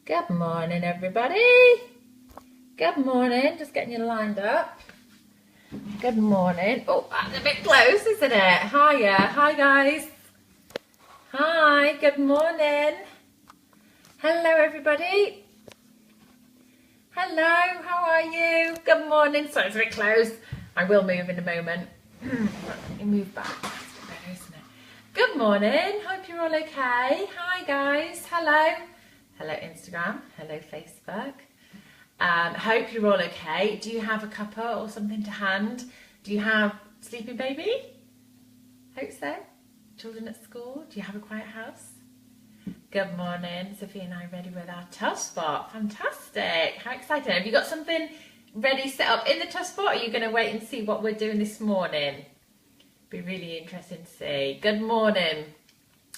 Good morning, everybody. Good morning. Just getting you lined up. Good morning. Oh, that's a bit close, isn't it? Hiya. Hi, guys. Hi. Good morning. Hello, everybody. Hello. How are you? Good morning. Sorry, it's a bit close. I will move in a moment. Let me move back. That's a bit better, isn't it? Good morning. Hope you're all okay. Hi, guys. Hello. Hello, Instagram. Hello, Facebook. Hope you're all okay. Do you have a cuppa or something to hand? Do you have sleeping baby? Hope so. Children at school? Do you have a quiet house? Good morning. Sophie and I are ready with our Tuff spot. Fantastic. How exciting. Have you got something ready set up in the Tuff spot, or are you going to wait and see what we're doing this morning? Be really interesting to see. Good morning.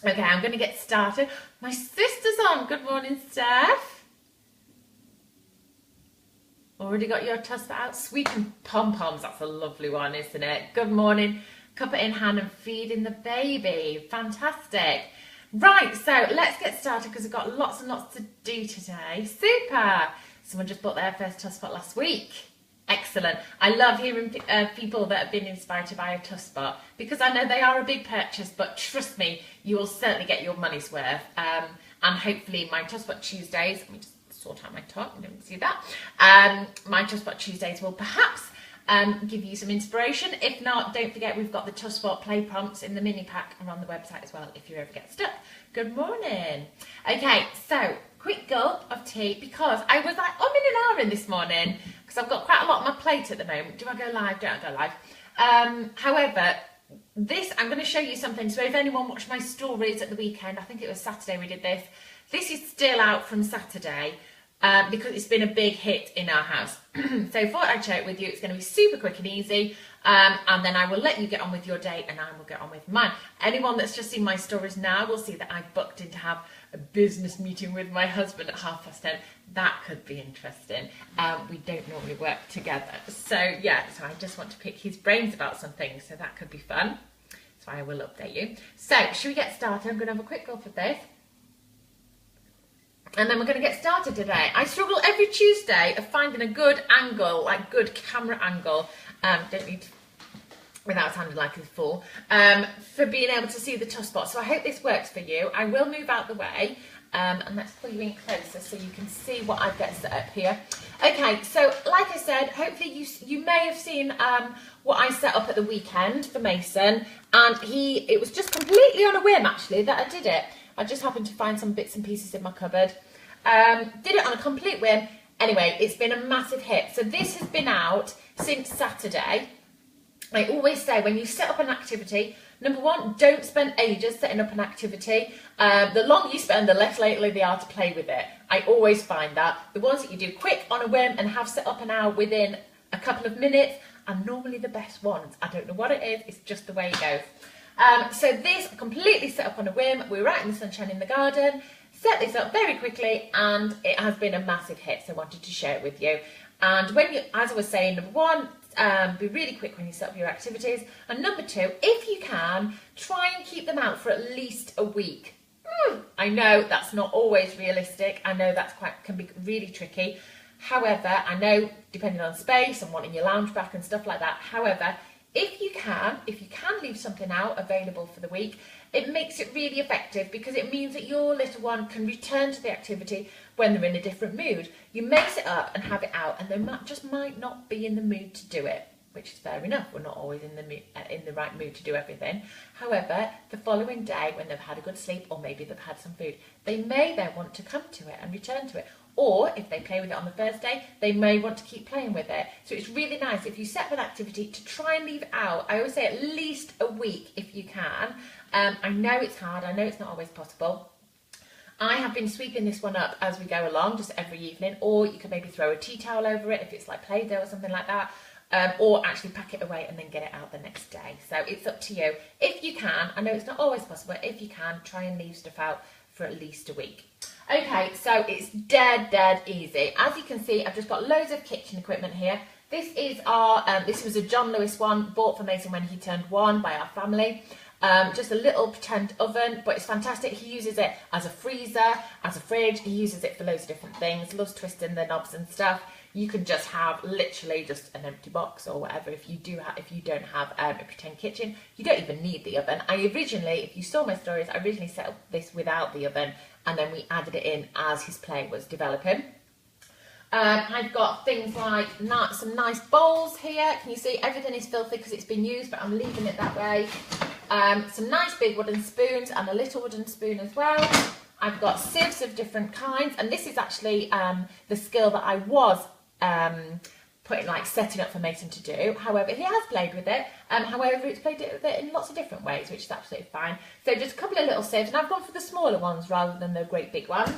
Okay, I'm going to get started. My sister's on. Good morning, Steph. Already got your Tuff out. Sweet and pom-poms. That's a lovely one, isn't it? Good morning. Cuppa in hand and feeding the baby. Fantastic. Right, so let's get started because we've got lots and lots to do today. Super. Someone just bought their first Tuff spot last week. Excellent. I love hearing people that have been inspired to buy a Tuff spot because I know they are a big purchase, but trust me, you will certainly get your money's worth. And hopefully my Tuff spot Tuesdays, let me just sort out my top, you don't see that. My Tuff spot Tuesdays will perhaps give you some inspiration. If not, don't forget we've got the Tuff spot play prompts in the mini pack and on the website as well if you ever get stuck. Good morning. Okay, so quick gulp of tea because I was like in this morning because I've got quite a lot on my plate at the moment. Do I go live? Don't I go live? However, I'm going to show you something. So if anyone watched my stories at the weekend, I think it was Saturday we did this. This is still out from Saturday because it's been a big hit in our house. So thought I'd share it with you. It's going to be super quick and easy. And then I will let you get on with your day and I will get on with mine. Anyone that's just seen my stories now will see that I've booked in to have a business meeting with my husband at 10:30. That could be interesting. We don't normally work together. So yeah, so I just want to pick his brains about some things. So that could be fun. So I will update you. So should we get started? I'm going to have a quick gulp of this. And then we're going to get started today. I struggle every Tuesday of finding a good angle, like good camera angle. Don't need to, without sounding like a fool, for being able to see the Tuff spot. So I hope this works for you. I will move out the way and let's pull you in closer so you can see what I've got set up here. Okay, so like I said, hopefully you may have seen what I set up at the weekend for Mason, and it was just completely on a whim actually that I did it. I just happened to find some bits and pieces in my cupboard. Did it on a complete whim. Anyway, it's been a massive hit. So this has been out since Saturday. I always say when you set up an activity, number one, don't spend ages setting up an activity. The longer you spend, the less likely they are to play with it. I always find that. The ones that you do quick on a whim and have set up an hour within a couple of minutes are normally the best ones. I don't know what it is, it's just the way it goes. So this completely set up on a whim. We were out in the sunshine in the garden, set this up very quickly, and it has been a massive hit, so I wanted to share it with you. And when you, as I was saying, number one, be really quick when you set up your activities, and number two, if you can, try and keep them out for at least a week. I know that's not always realistic. I know that's can be really tricky. However, I know depending on space and wanting your lounge back and stuff like that. However, if you can leave something out available for the week, it makes it really effective because it means that your little one can return to the activity when they're in a different mood. You mix it up and have it out, and they might not be in the mood to do it, which is fair enough. We're not always in the right mood to do everything. However, the following day when they've had a good sleep or maybe they've had some food, they may then want to come to it and return to it. Or if they play with it on the first day, they may want to keep playing with it. So it's really nice if you set up an activity to try and leave it out. I always say at least a week if you can. I know it's hard. I know it's not always possible. I have been sweeping this one up as we go along, just every evening. Or you can maybe throw a tea towel over it if it's like Play-Doh or something like that. Or actually pack it away and then get it out the next day. So it's up to you. If you can, I know it's not always possible, if you can, try and leave stuff out for at least a week. Okay, so it's dead easy. As you can see, I've just got loads of kitchen equipment here. This is this was a John Lewis one, bought for Mason when he turned 1 by our family. Just a little pretend oven, but it's fantastic. He uses it as a freezer, as a fridge. He uses it for loads of different things. Loves twisting the knobs and stuff. You can just have literally just an empty box or whatever. If you don't have a pretend kitchen, you don't even need the oven. If you saw my stories, I originally set up this without the oven, and then we added it in as his play was developing. I've got things like some nice bowls here. Can you see everything is filthy because it's been used, but I'm leaving it that way. Some nice big wooden spoons and a little wooden spoon as well. I've got sieves of different kinds, and this is actually the skill that I was setting up for Mason to do. However, he has played with it. However, he's played with it in lots of different ways, which is absolutely fine. So just a couple of little sieves, and I've gone for the smaller ones rather than the great big ones.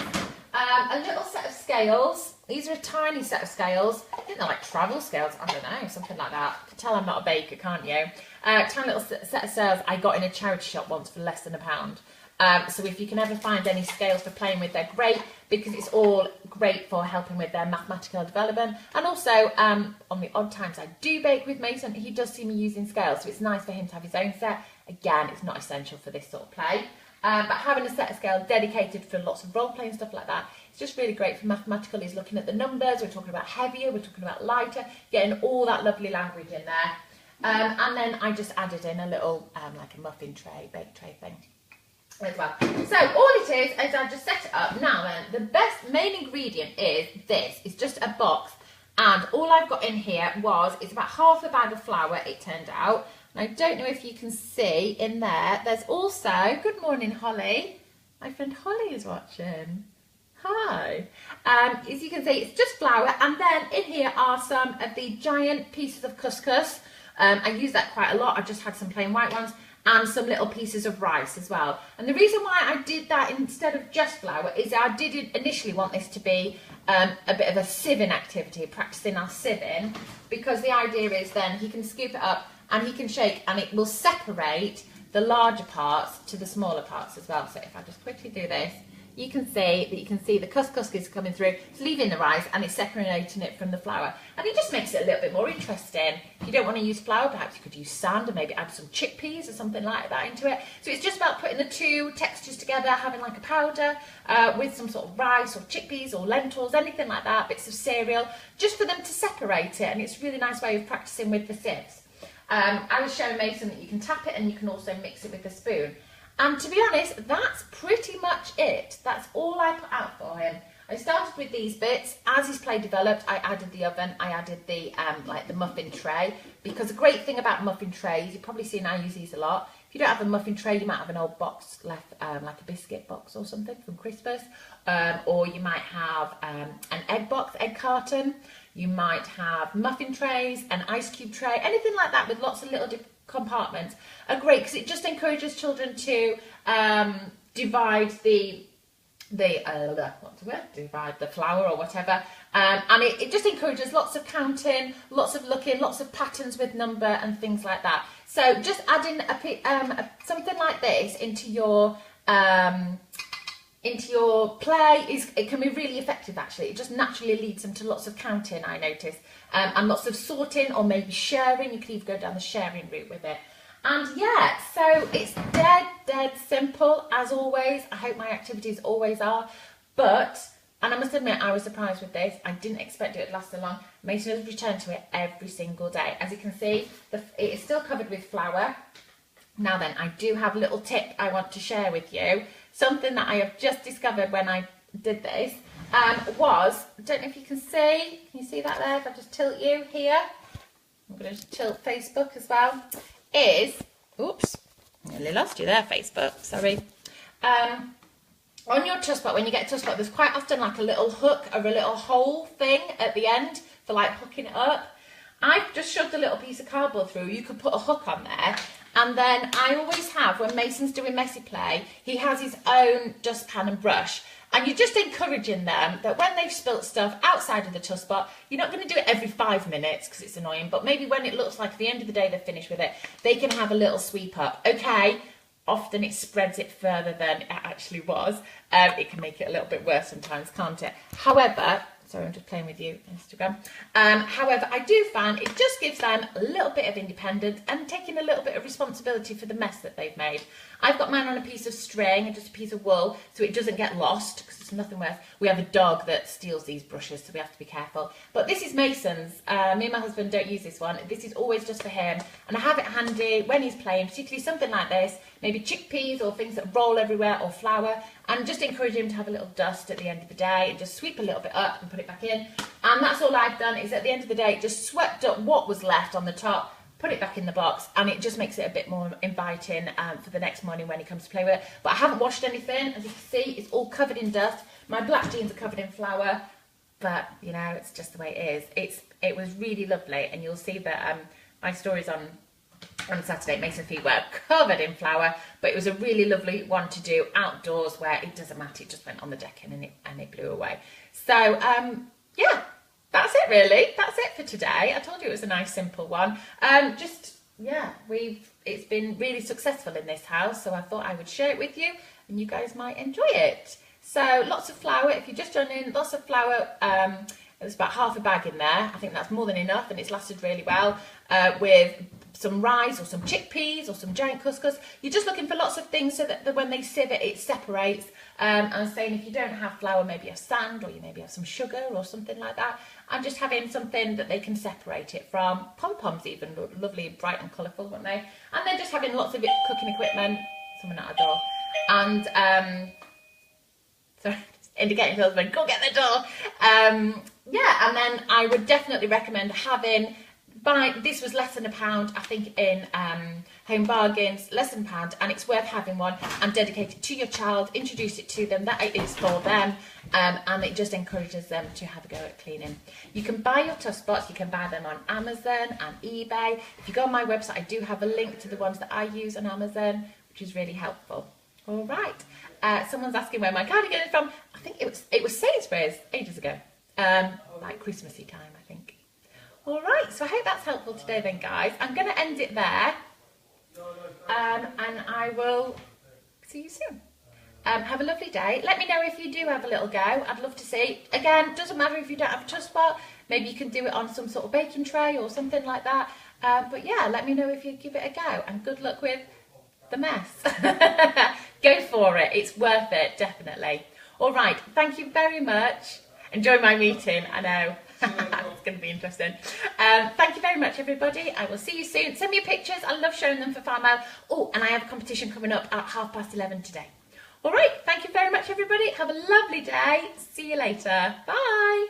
A little set of scales. These are a tiny set of scales. I think they're like travel scales. I don't know, something like that. You can tell I'm not a baker, can't you? Tiny little set of scales I got in a charity shop once for less than £1. So if you can ever find any scales for playing with, they're great, because it's all great for helping with their mathematical development. And also, on the odd times I do bake with Mason, he does see me using scales, so it's nice for him to have his own set. Again, it's not essential for this sort of play. But having a set of scales dedicated for lots of role-play and stuff like that, it's just really great for mathematical. He's looking at the numbers, we're talking about heavier, we're talking about lighter, getting all that lovely language in there. And then I just added in a little, like a muffin tray, bake tray thing as well. So all it is I just set it up. Now then, the main ingredient is this. It's just a box, and all I've got in here it's about half a bag of flour, it turned out. And I don't know if you can see in there, there's also, good morning Holly, my friend Holly is watching. Hi. As you can see, it's just flour, and then in here are some of the giant pieces of couscous. I use that quite a lot. I've just had some plain white ones, and some little pieces of rice as well. And the reason why I did that instead of just flour is I did initially want this to be a bit of a sieving activity, practicing our sieving, because the idea is then he can scoop it up and he can shake, and it will separate the larger parts to the smaller parts as well. So if I just quickly do this, you can see the couscous is coming through, it's leaving the rice, and it's separating it from the flour. And it just makes it a little bit more interesting. If you don't want to use flour, perhaps you could use sand and maybe add some chickpeas or something like that into it. So it's just about putting the two textures together, having like a powder with some sort of rice or chickpeas or lentils, anything like that, bits of cereal, just for them to separate it. And it's a really nice way of practicing with the sieves. I was showing Mason that you can tap it and you can also mix it with a spoon. And to be honest, that's pretty much it. That's all I put out for him. I started with these bits. As his play developed, I added the oven, I added the like the muffin tray, because the great thing about muffin trays, you've probably seen I use these a lot. If you don't have a muffin tray, you might have an old box left, like a biscuit box or something from Christmas, or you might have an egg box, egg carton. You might have muffin trays, an ice cube tray, anything like that with lots of little compartments are great, because it just encourages children to divide divide the flour or whatever, and it just encourages lots of counting, lots of looking, lots of patterns with number and things like that. So just adding something like this into your play it can be really effective. Actually, it just naturally leads them to lots of counting, I notice, and lots of sorting, or maybe sharing. You could even go down the sharing route with it. And yeah, so it's dead simple as always. I hope my activities always are, and I must admit I was surprised with this. I didn't expect it would last so long. Mason has returned to it every single day. As you can see, it is still covered with flour. Now then, I do have a little tip I want to share with you. Something that I have just discovered when I did this I don't know if you can you see that there? If I just tilt you here, I'm going to tilt Facebook as well, oops, I nearly lost you there, Facebook, sorry. On your tuff spot, when you get a tuff spot, there's quite often like a little hook or a little hole thing at the end for like hooking it up. I've just shoved a little piece of cardboard through. You could put a hook on there. And then I always have, when Mason's doing messy play, he has his own dustpan and brush. And you're just encouraging them that when they've spilt stuff outside of the tuff spot, you're not going to do it every 5 minutes because it's annoying, but maybe when it looks like at the end of the day they're finished with it, they can have a little sweep up. Okay, often it spreads it further than it actually was, It can make it a little bit worse sometimes, can't it? However, sorry, I'm just playing with you, Instagram. However, I do find it just gives them a little bit of independence and taking a little bit of responsibility for the mess that they've made. I've got mine on a piece of string and just a piece of wool so it doesn't get lost, because there's nothing worse. We have a dog that steals these brushes, so we have to be careful. But this is Mason's. Me and my husband don't use this one. This is always just for him. And I have it handy when he's playing, particularly something like this, maybe chickpeas or things that roll everywhere, or flour, and just encourage him to have a little dust at the end of the day and just sweep a little bit up and put it back in. And that's all I've done, is at the end of the day just swept up what was left on the top, put it back in the box, and it just makes it a bit more inviting for the next morning when he comes to play with it. But I haven't washed anything. As you can see, it's all covered in dust. My black jeans are covered in flour, but you know, it's just the way it is. It was really lovely, and you'll see that my stories on Saturday, Mason feet were covered in flour, but it was a really lovely one to do outdoors where it doesn't matter, it just went on the decking and it blew away. So yeah, that's it really. That's it for today. I told you it was a nice simple one. It's been really successful in this house, so I thought I would share it with you and you guys might enjoy it. So lots of flour, if you just join in, lots of flour. There's about half a bag in there. I think that's more than enough, and it's lasted really well. With some rice or some chickpeas or some giant couscous. You're just looking for lots of things so that when they sieve it, it separates. I'm saying if you don't have flour, maybe have sand, or you maybe have some sugar or something like that. I'm just having something that they can separate it from. Pom-poms even, lovely, bright and colourful, weren't they? And then just having lots of cooking equipment. Someone at our door. And, sorry, indicating to husband, go get the door. Yeah, and then I would definitely recommend having, this was less than £1, I think, in Home Bargains, less than £1, and it's worth having one and dedicate it to your child, introduce it to them, that it is for them, and it just encourages them to have a go at cleaning. You can buy your Tuff spots, you can buy them on Amazon and eBay. If you go on my website, I do have a link to the ones that I use on Amazon, which is really helpful. All right, someone's asking where my cardigan is from. I think it was Sainsbury's ages ago, like Christmassy time, I think. All right, so I hope that's helpful today then, guys. I'm going to end it there, and I will see you soon. Have a lovely day. Let me know if you do have a little go. I'd love to see. Again, doesn't matter if you don't have a Tuff spot. Maybe you can do it on some sort of baking tray or something like that. But yeah, let me know if you give it a go, and good luck with the mess. Go for it. It's worth it, definitely. All right, thank you very much. Enjoy my meeting, I know. It's going to be interesting. Thank you very much, everybody. I will see you soon. Send me your pictures. I love showing them for Farm Mail. Oh, and I have a competition coming up at 11:30 today. All right, thank you very much, everybody. Have a lovely day. See you later. Bye.